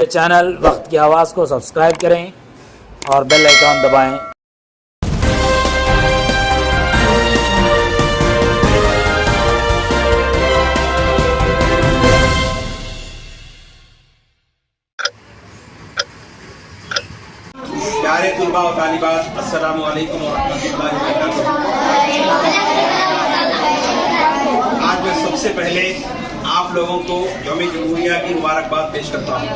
Channel वक्त की आवाज़ को सब्सक्राइब करें और बेल आइकॉन दबाएं। प्यारे तुलबा और तालिबात, अस्सलामु अलैकुम व रहमतुल्लाहि व बरकातुहू। आज मैं सबसे पहले आप लोगों को यौम जमहूरिया की मुबारकबाद पेश करता हूँ।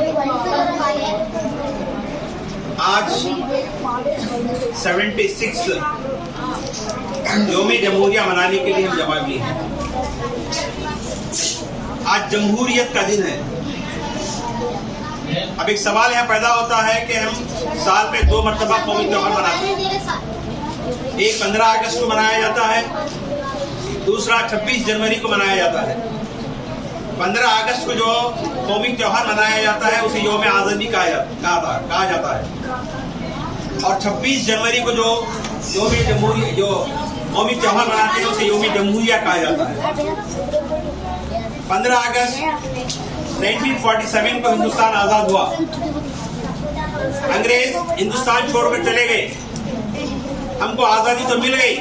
आज 76 यौम जमहूरिया मनाने के लिए हम जमा हुए हैं। आज जमहूरियत का दिन है। अब एक सवाल यहाँ पैदा होता है कि हम साल में 2 मरतबा कौमी त्योहार मनाते हैं। एक 15 अगस्त को मनाया जाता है, दूसरा 26 जनवरी को मनाया जाता है। 15 अगस्त को जो कौमी त्योहार मनाया जाता है उसे यौम आज़ादी कहा जाता है, और 26 जनवरी को जो यौम जमहूरिया जो कौमी त्योहार मनाते हैं उसे यौम जमहूरिया कहा जाता है। 15 अगस्त 1947 को हिंदुस्तान आजाद हुआ। अंग्रेज हिंदुस्तान छोड़कर चले गए, हमको आजादी तो मिल गई,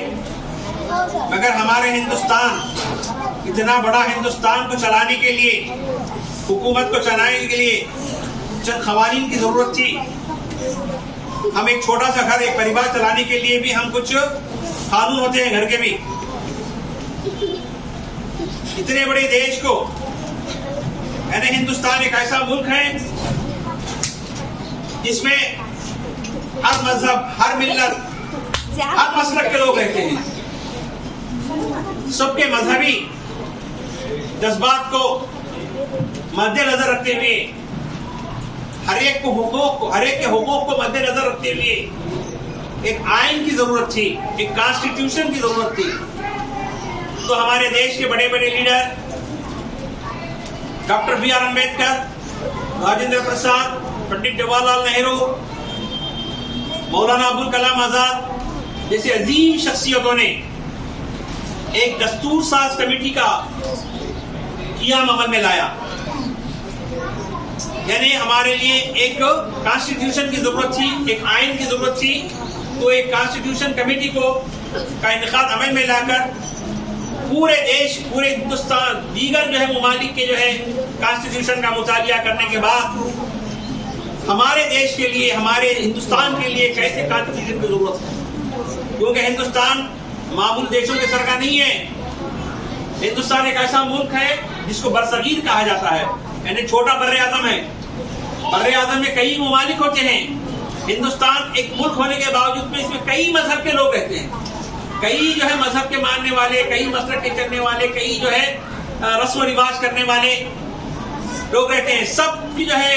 मगर हमारे हिंदुस्तान, इतना बड़ा हिंदुस्तान को चलाने के लिए, हुकूमत को चलाने के लिए चंद क़वानीन की जरूरत थी। हम एक छोटा सा घर, एक परिवार चलाने के लिए भी हम कुछ कानून होते हैं घर के भी। इतने बड़े देश को, यानी हिंदुस्तान एक ऐसा मुल्क है जिसमें हर मजहब, हर मिल्लत, हर मसलक के लोग रहते हैं। सबके मजहबी जज्बात को मद्देनजर रखते हुए, हर एक के हुकूक को मद्देनजर रखते हुए एक आइन की जरूरत थी, एक कॉन्स्टिट्यूशन की जरूरत थी। तो हमारे देश के बड़े बड़े leader doctor B R Ambedkar, Rajendra Prasad, Pandit Jawaharlal Nehru, Maulana Abul Kalam Azad जैसे अजीम शख्सियतों ने एक दस्तूर साज कमेटी का क़ियाम अमल में लाया। यानी हमारे लिए एक कॉन्स्टिट्यूशन की जरूरत थी, एक आइन की जरूरत थी। तो एक कॉन्स्टिट्यूशन कमेटी का इनेकाद अमल में लाकर पूरे देश, पूरे हिंदुस्तान, दीगर जो है ममालिक के जो है कॉन्स्टिट्यूशन का मुतालिया करने के बाद हमारे देश के लिए, हमारे हिंदुस्तान के लिए कैसे कॉन्स्टिट्यूशन की जरूरत है, क्योंकि हिंदुस्तान मामूल देशों के सर का नहीं है। हिंदुस्तान एक ऐसा मुल्क है जिसको बरसगीर कहा जाता है, यानी छोटा बर्रे आजम है। बर्रे आजम में कई ममालिक होते हैं। हिंदुस्तान एक मुल्क होने के बावजूद में इसमें कई मजहब के लोग रहते हैं, कई जो है मजहब के मानने वाले, कई मसलक के चलने वाले, कई जो है रस्म रिवाज करने वाले लोग रहते हैं। सबकी जो है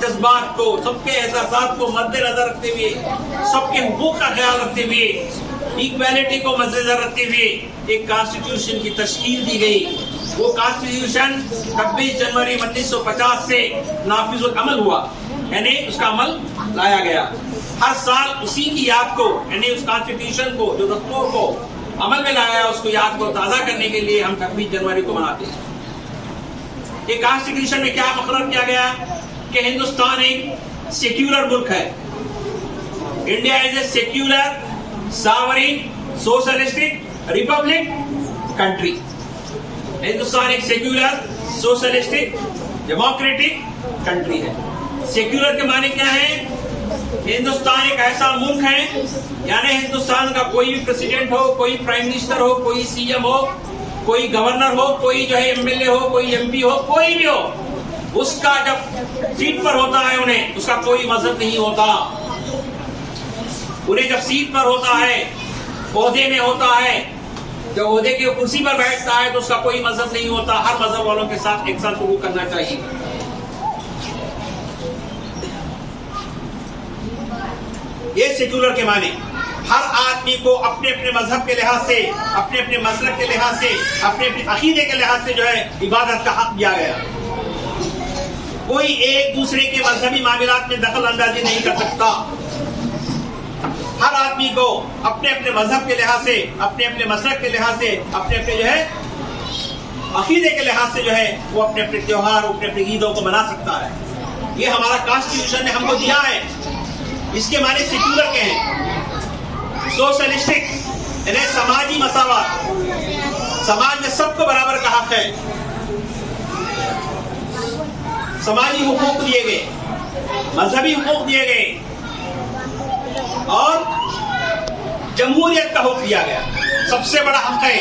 जज्बात को, सबके एहसास को मद्देनजर रखते हुए, सबके हुकूक का ख्याल रखते हुए, इक्वालिटी को मद्देनजर रखते हुए एक कॉन्स्टिट्यूशन की तश्कील दी गई। वो कॉन्स्टिट्यूशन 26 जनवरी 1950 से नाफिजुल अमल हुआ, यानी उसका अमल लाया गया। हर साल उसी की याद को, यानी उस कॉन्स्टिट्यूशन को, जो दस्तूर को अमल में लाया, उसको याद को ताज़ा करने के लिए हम 26 जनवरी को मनाते हैं। ये कॉन्स्टिट्यूशन में क्या मुकर्रर किया गया कि हिंदुस्तान एक सेक्युलर मुल्क है। India is a secular, sovereign, socialistic Republic country. Hindustan एक सेक्युलर, सोशलिस्टिक, डेमोक्रेटिक कंट्री है। सेक्युलर के माने क्या है? हिंदुस्तान एक ऐसा मुल्क है, यानी हिंदुस्तान का कोई भी प्रेसिडेंट हो, कोई प्राइम मिनिस्टर हो, कोई सीएम हो, कोई गवर्नर हो, कोई जो है एमएलए हो, कोई एमपी हो, कोई भी हो, उसका जब सीट पर होता है उन्हें उसका कोई मजहब नहीं होता। उन्हें जब सीट पर होता है, ओहदे में होता है, जब ओहदे की कुर्सी पर बैठता है तो उसका कोई मजहब नहीं होता। हर मजहब वालों के साथ एक साथ शुरू करना चाहिए। ये सेक्युलर के माने हर आदमी को अपने अपने मजहब के लिहाज से, अपने अपने मसलक के लिहाज से, अपने अपने अकीदे के लिहाज से जो है इबादत का हक दिया गया। कोई एक दूसरे के मजहबी मामलात में दखल अंदाजी नहीं कर सकता। हर आदमी को अपने अपने मजहब के लिहाज से, अपने अपने मसलक के लिहाज से, अपने अपने जो है अकीदे के लिहाज से जो है वो अपने अपने त्योहार, अपने अपने ईदों को मना सकता है। ये हमारा कॉन्स्टिट्यूशन ने हमको दिया है। इसके माने सेक्युलर के हैं, सोशलिस्टिक, यानी समाजी मसावत, समाज में सबको बराबर का हक है, समाजी हुकूक दिए गए, मजहबी हुकूक दिए गए और जमहूरियत का हुक्म दिया गया। सबसे बड़ा हक है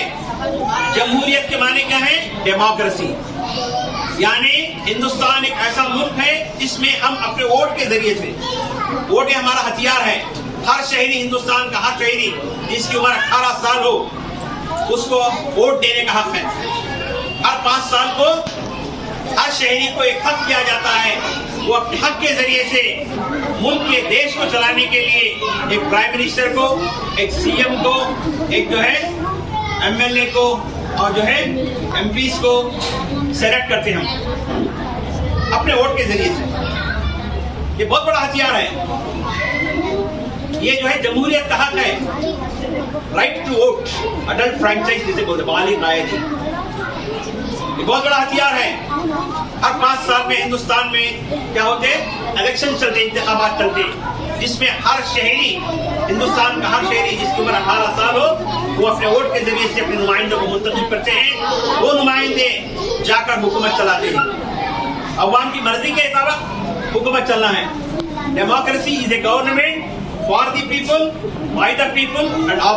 जमहूरियत के माने क्या है? डेमोक्रेसी, यानी हिंदुस्तान एक ऐसा मुल्क है जिसमें हम अपने वोट के जरिए से, वोट हमारा हथियार है। हर शहरी, हिंदुस्तान का हर शहरी जिसकी उम्र 18 साल हो उसको वोट देने का हक है। हर 5 साल को हर शहरी को एक हक दिया जाता है, वो अपने हक के जरिए से मुल्क के देश को चलाने के लिए एक प्राइम मिनिस्टर को, एक सीएम को, एक जो है एमएलए को और जो है एमपीस को सेलेक्ट करते हैं हम अपने वोट के जरिए से। ये बहुत बड़ा हथियार है। ये जो है जमहूरियत का हक है, right to vote, adult franchise जिसे बोलते, बालिग रायत। ये बहुत बड़ा हथियार है। हर 5 साल में हिंदुस्तान में क्या होते, इलेक्शन चलते, इंतखाबात चलते, जिसमें हर शहरी, हिंदुस्तान का हर शहरी जिसकी उम्र 18 साल हो वो अपने वोट के जरिए से अपने नुमाइंदों को मुंतखब करते हैं। वो नुमाइंदे जाकर हुकूमत चलाते हैं। अवाम की मर्जी के मुताबिक हुकूमत चलना है। Democracy is a government for the people, by the people and of.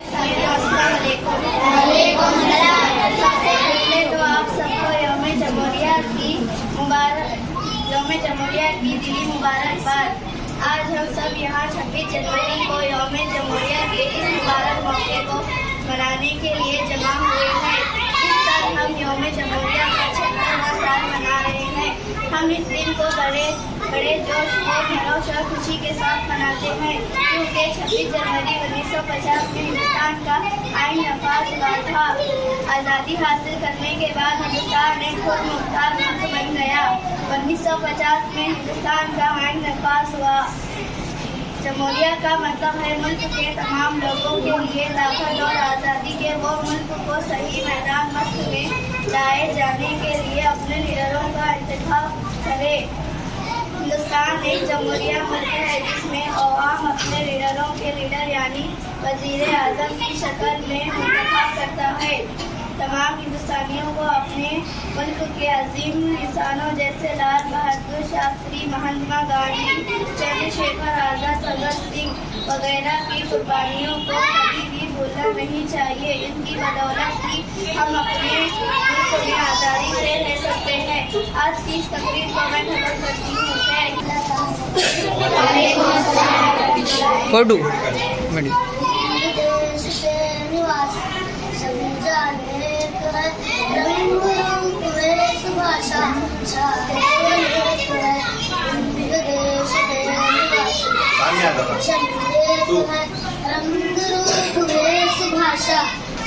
जमहूरिया की दिली मुबारकबाद। आज हम सब यहाँ 26 जनवरी को यौम जमहूरिया के इस मुबारक मौके को मनाने के लिए जमा हुए हैं। इस साल हम यौम जमहूरिया का 76वां साल मना रहे हैं। हम इस दिन को बड़े जोश और खरोश और खुशी के साथ मनाते हैं, क्योंकि 26 जनवरी 1950 में हिंदुस्तान का आईन नफाज हुआ था। आज़ादी हासिल करने के बाद हिंदुस्तान एक खुद मुख्तार मुल्क बन गया। 1950 में हिंदुस्तान का आईन नफाज हुआ। जमहूरिया का मतलब है मुल्क के तमाम लोगों के लिए ताकत और आज़ादी के वो मुल्क को सही मैदान मस्त में लाए जाने के लिए अपने लीडरों का इंतखाब करे। हिंदुस्तान एक जमहूरिया मुल्क है जिसमें अवाम अपने लीडरों के लीडर यानी वजीर आज़म की शक्ल में इंतखाब करता है। तमाम हिंदुस्तानियों को अपने मुल्क के अजीम इंसानों जैसे लाल बहादुर शास्त्री, महात्मा गांधी, चंद्रशेखर आज़ाद, भगत सिंह वगैरह की कुर्बानियों को कभी भी भूलना नहीं चाहिए। इनकी बदौलत ही हम अपने मुल्क में आज़ादी से रह सकते हैं। आज की इस तकरीर को मैं खत्म करती हूँ।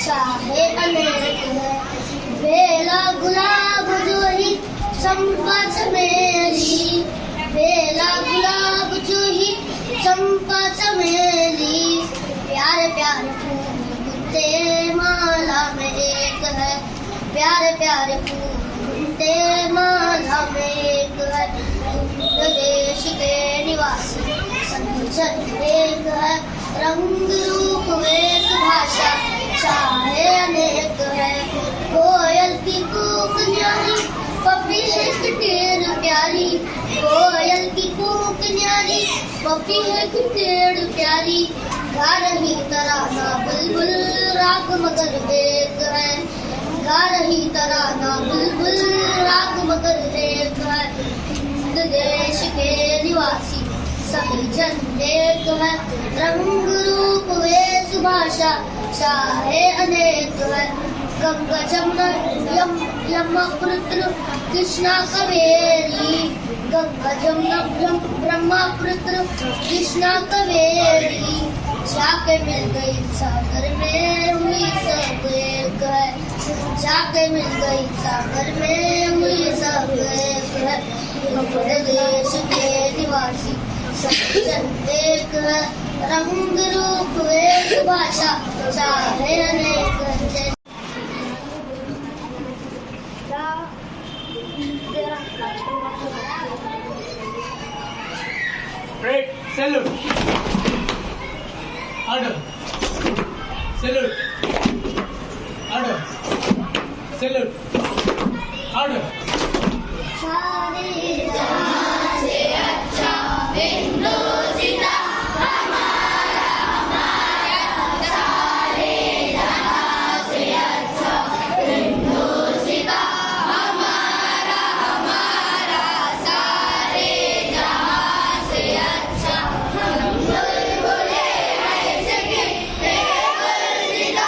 चाहे अनेक है, बेला गुलाब जो ही चंपा चमेली, बेला गुलाब जो ही चंपा चमेली, प्यारे प्यारे फूल तेरे माला में एक है, प्यारे प्यारे फूल तेरे माला में एक है। देश के निवासी सभी जन एक है, रंग रूप वेश भाषा चाहे अनेक है। कोयल की कूक न्यारी, पपी है किटेर प्यारी, कोयल की कूक न्यारी, पपी है किटेर प्यारी। गा रही तराना बुलबुल राग मगर एक है, गा रही तराना बुलबुल राग मगर एक है। देश के निवासी सभी जन एक है, रंग रूप वेश भाषा चाहे अनेक है। गंगा जमुना ब्रह्मपुत्र कृष्णा कावेरी, गंगा जमुना ब्रह्मपुत्र कृष्णा कावेरी। जाके मिल गई सागर में हुई सब एक है, जाके मिल गई सागर में हुई सब एक है। अपने देश के निवासी सभी जन एक है, रंग रूप वेश भाषा चाहे अनेक है। Parade, salute. Order. Salute. Order. Salute. Order. सारे जहां से अच्छा हिंदुस्तान हमारा हमारा सारे जहां से अच्छा हिंदुस्तान हमारा हमारा सारे जहां से अच्छा हम बुलबुले ऐसे के हिंदुस्तान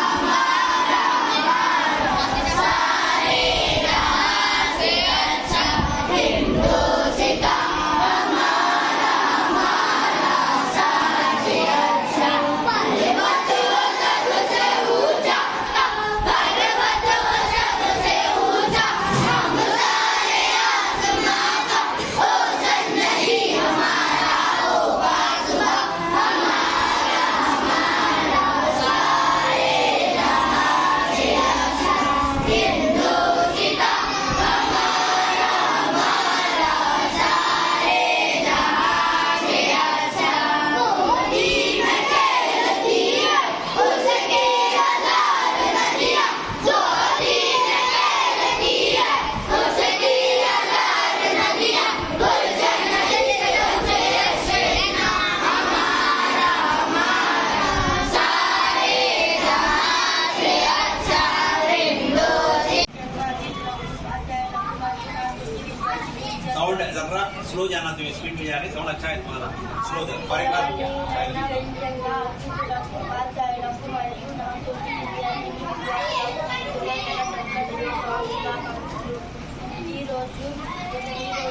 हमारा हमारा सारे जहां से अच्छा हिंदुस्तान हमारा हमारा सबसे अच्छा पर्वत सबसे ऊंचा पर्वत सबसे ऊंचा हम सारे आसमां का ओजन नहीं हमारा होगा सुबह हमारा हमारा सारे जहां से अच्छा हिंदुस्तान हमारा हमारा सारे जहां से अच्छा मोदी में कहती है उसके हजार नदियां मोदी में कहती है उसकी हजार नदियां गुलशन से सेना हमारा हमारा सारे जहां से अच्छा साउंड जरा स्लो जाना, तुम्हें स्पीड में जाने साउंड अच्छा है तुम्हारा, स्लो पर एक बार నా పేరు షాజా. ఈ రోజు మనం 76వ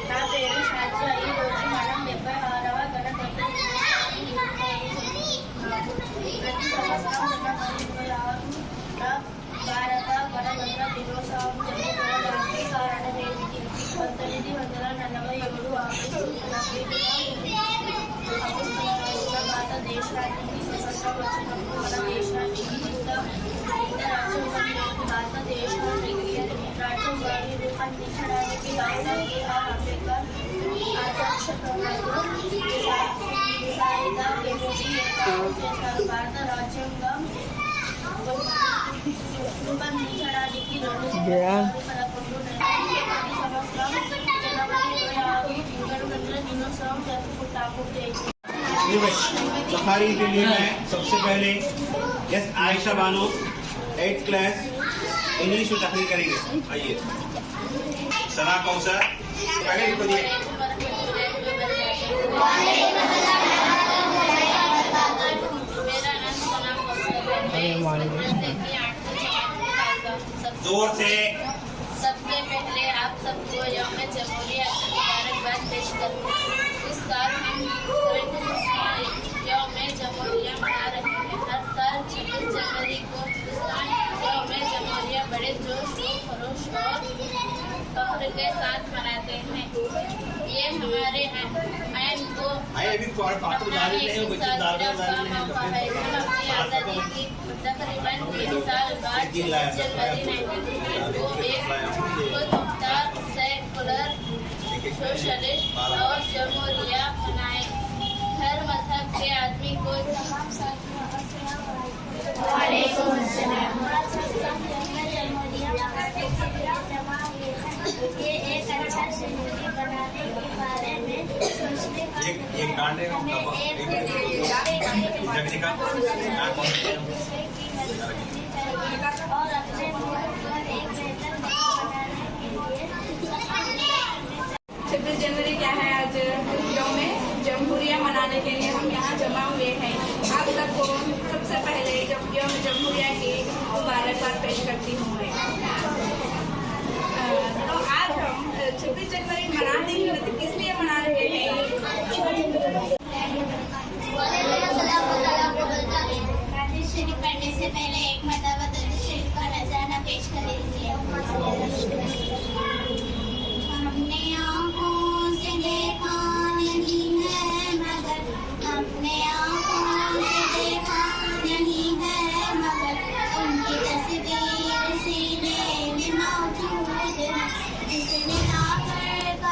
గణతంత్ర ప్రతి సంవత్సరం జనవరి 26న భారత గణతంత్ర దినోత్సవం జరుపుకోవడానికి కారణం ఏమిటి? 1947 ఆగస్టు 19 భారతదేశానికి స్వతంత్రం వచ్చినప్పుడు మన దేశానికి హింద రాజ్యాంగాన్ని రూపొందించడానికి డాక్టర్ బిఆర్ అంబేద్కర్ అధ్యక్షతలో సాయుధ కమిటీ ఏర్పాటు చేశారు. భారత రాజ్యాంగం రూపొందించడానికి 2011 సంవత్సరం జనవరి 26 గణతంత్ర దినోత్సవం జరుపుకుంటాము. सफारी के लिए मैं सबसे पहले yes Ayesha Bano 8th class English में तकरीर करेंगे. आइए सना कौसर पहले इनको दिए. जोर से सबसे पहले आप सबको यौम जमहूरिया की मुबारकबाद पेश करते हैं. इस साल हम 76वां यौम जमहूरिया मना रहे हैं. हर साल 26 जनवरी को हिंदुस्तान यौम जमहूरिया बड़े जोश खरोश और फख्र के साथ मनाते हैं. ये हमारे आइन को आज़ादी की तकरीबन 3 साल बाद जनवरी 1952 को एक खुदमुख्तार सेकुलर सोशलिस्ट और जमहूरिया बनाए. हर मजहब के आदमी को ये एक अच्छा जिंदगी बनाने के बारे में सोचने का एक डांडे का और अपने मुल्क को एक बेहतर बनाने के लिए 26 जनवरी क्या है? आज यौम जमहूरिया मनाने के लिए हम यहाँ जमा हुए हैं. आप सबको सबसे पहले यौम जमहूरिया की मुबारकबाद पेश करती हूँ. तो आज हम 26 जनवरी मना रहे हैं, तो किस लिए मना रहे हैं? शरीफ पढ़ने से पहले एक मरतबा दरूद शरीफ का नजराना पेश कर लीजिए. हमने आँखों से देखा नहीं है मगर हमने आँखों से देखा नहीं है मगर उनकी तस्वीर सीने में मौजूद है. जिसने आकर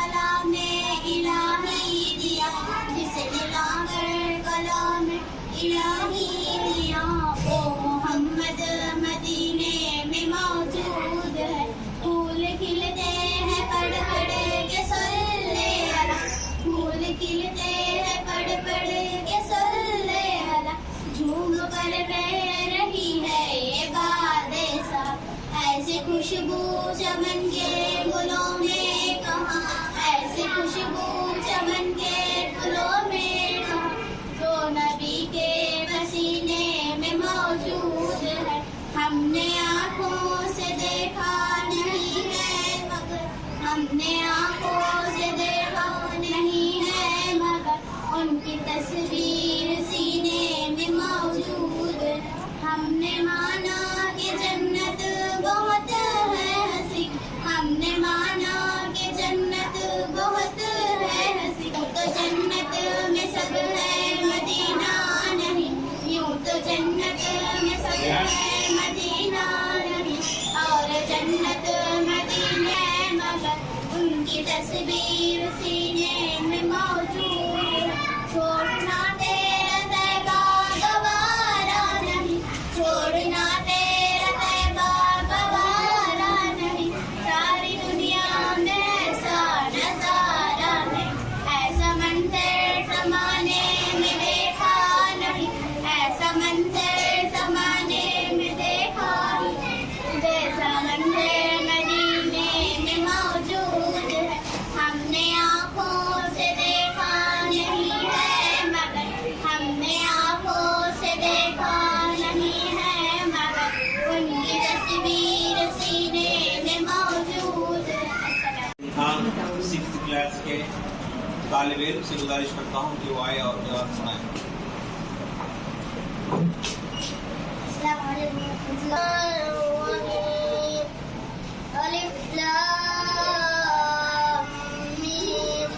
उनकी तस्वीर सीने में मौजूद, छोड़ना तेरा तैबा गवारा नहीं, छोड़ना तेरा तैबा गवारा नहीं, सारी दुनिया में ऐसा नजारा नहीं, ऐसा मंजर जमाने में देखा नहीं, ऐसा मंजर जमाने में देखा नहीं, जैसा मंजर मदीने में मौजूद है, हमने आँखों से देखा नहीं है मगर, हमने आँखों से देखा नहीं है मगर, उनकी तस्वीर सीने में मौजूद है। हाँ, 6th क्लास के तालिब इल्म से गुजारिश करता हूँ कि वो आए और जवाब सुनाए। अलिफ लाम मीम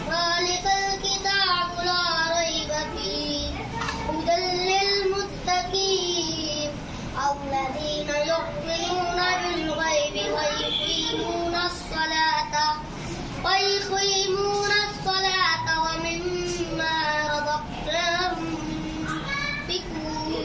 ज़ालिकल किताबु ला रैब फीह हुदल लिल मुत्तक़ीन अल्लज़ीना युमिनूना बिल गैबि व युक़ीमूना अस्सलाता व मिम्मा रज़क़नाहुम यunfiqून